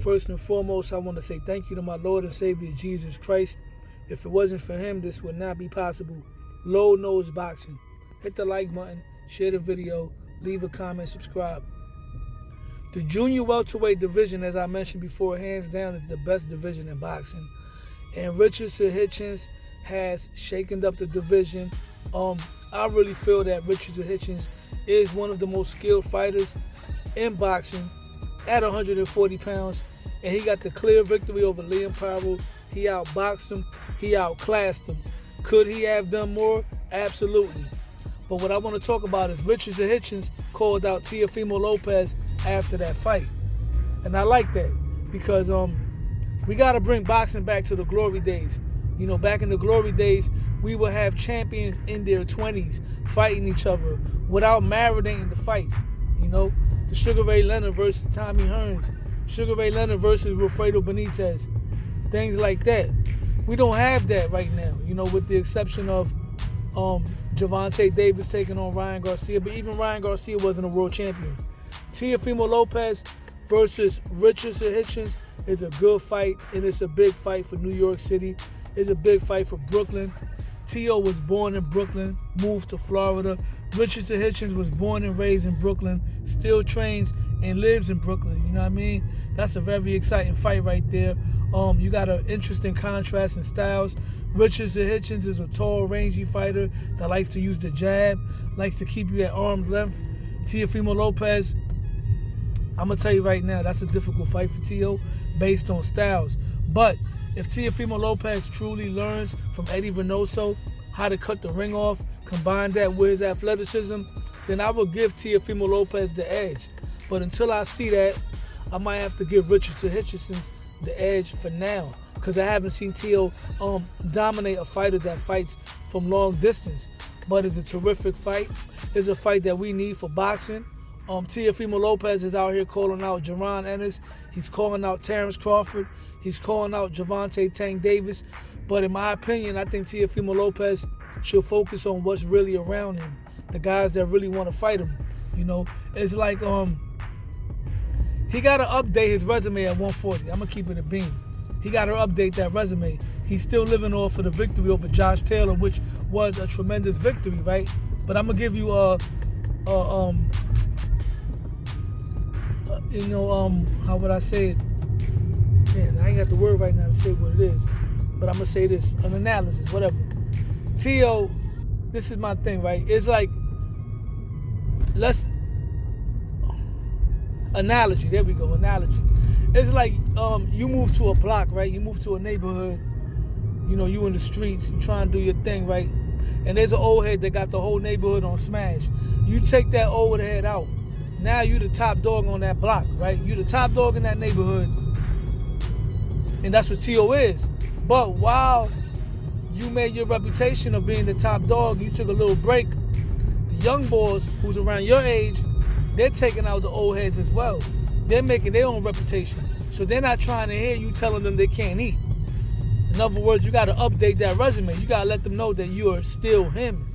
First and foremost, I want to say thank you to my Lord and Savior, Jesus Christ. If it wasn't for him, this would not be possible. Low Nose Boxing. Hit the like button, share the video, leave a comment, subscribe. The junior welterweight division, as I mentioned before, hands down is the best division in boxing. And Richardson Hitchins has shaken up the division. I really feel that Richardson Hitchins is one of the most skilled fighters in boxing at 140 pounds. And he got the clear victory over Paro. He outboxed him. He outclassed him. Could he have done more? Absolutely. But what I want to talk about is Richardson Hitchins called out Teofimo Lopez after that fight. And I like that because we got to bring boxing back to the glory days. You know, back in the glory days, we would have champions in their 20s fighting each other without marinating the fights. You know, the Sugar Ray Leonard versus Tommy Hearns, Sugar Ray Leonard versus Wilfredo Benitez, things like that. We don't have that right now, you know, with the exception of Gervonta Davis taking on Ryan Garcia, but even Ryan Garcia wasn't a world champion. Teofimo Lopez versus Richardson Hitchins is a good fight, and it's a big fight for New York City. It's a big fight for Brooklyn. Teo was born in Brooklyn, moved to Florida. Richardson Hitchins was born and raised in Brooklyn, still trains and lives in Brooklyn. You know what I mean? That's a very exciting fight right there. You got an interesting contrast in styles. Richardson Hitchins is a tall, rangy fighter that likes to use the jab, likes to keep you at arm's length. Teofimo Lopez, I'm going to tell you right now, that's a difficult fight for Teo based on styles. But if Teofimo Lopez truly learns from Eddie Reynoso how to cut the ring off, combine that with his athleticism, then I will give Teofimo Lopez the edge. But until I see that, I might have to give Richardson Hitchins the edge for now, because I haven't seen Teo dominate a fighter that fights from long distance. But it's a terrific fight. It's a fight that we need for boxing. Teofimo Lopez is out here calling out Jaron Ennis. He's calling out Terrence Crawford. He's calling out Gervonta Tank Davis. But in my opinion, I think Teofimo Lopez should focus on what's really around him, the guys that really want to fight him. You know, it's like he got to update his resume at 140. I'm going to keep it a beam. He got to update that resume. He's still living off of the victory over Josh Taylor, which was a tremendous victory, right? But I'm going to give you how would I say it? Man, I ain't got the word right now to say what it is. But I'm going to say this, an analysis, whatever. Teo, this is my thing, right? It's like, analogy, there we go, analogy. It's like you move to a block, right? You move to a neighborhood, you know, you in the streets, you trying to do your thing, right? And there's an old head that got the whole neighborhood on smash. You take that old head out. Now you the top dog on that block, right? You the top dog in that neighborhood. And that's what Teo is. But while you made your reputation of being the top dog, you took a little break, the young boys who's around your age, they're taking out the old heads as well. They're making their own reputation. So they're not trying to hear you telling them they can't eat. In other words, you got to update that resume. You got to let them know that you are still him.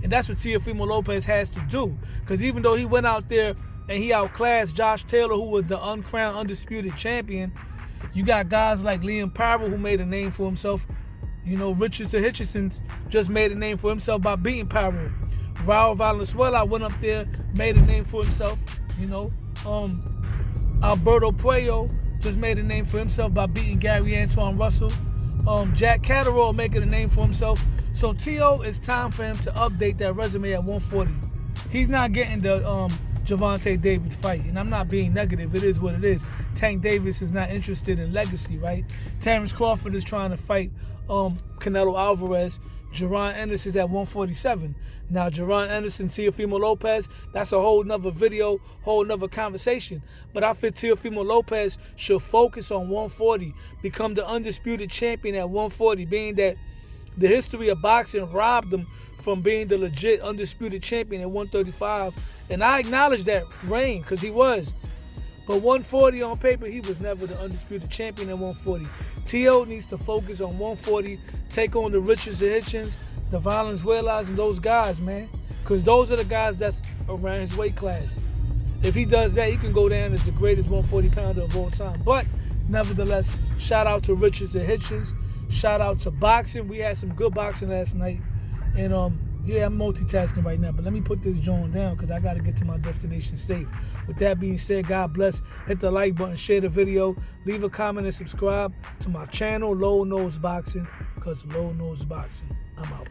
And that's what Teofimo Lopez has to do. Because even though he went out there and he outclassed Josh Taylor, who was the uncrowned, undisputed champion, you got guys like Paro who made a name for himself. You know, Richardson Hitchins just made a name for himself by beating Paro. Raul Valenzuela went up there, made a name for himself. You know, Alberto Puello just made a name for himself by beating Gary Antoine Russell. Jack Catterall making a name for himself. So Teo, it's time for him to update that resume at 140. He's not getting the Gervonta Davis fight, and I'm not being negative. It is what it is. Tank Davis is not interested in legacy, right? Terrence Crawford is trying to fight Canelo Alvarez. Jaron Ennis is at 147. Now, Jaron Ennis and Teofimo Lopez, that's a whole nother video, whole nother conversation. But I feel Teofimo Lopez should focus on 140, become the undisputed champion at 140, being that the history of boxing robbed him from being the legit undisputed champion at 135. And I acknowledge that reign, because he was. But 140 on paper, he was never the undisputed champion at 140. Teo needs to focus on 140, take on the Richardson Hitchins, the Valenzuelas, and those guys, man. Because those are the guys that's around his weight class. If he does that, he can go down as the greatest 140-pounder of all time. But nevertheless, shout out to Richardson Hitchins. Shout out to boxing. We had some good boxing last night. And yeah, I'm multitasking right now, but let me put this joint down because I got to get to my destination safe. With that being said, God bless. Hit the like button, share the video, leave a comment, and subscribe to my channel, Low Nose Boxing, because Low Nose Boxing. I'm out.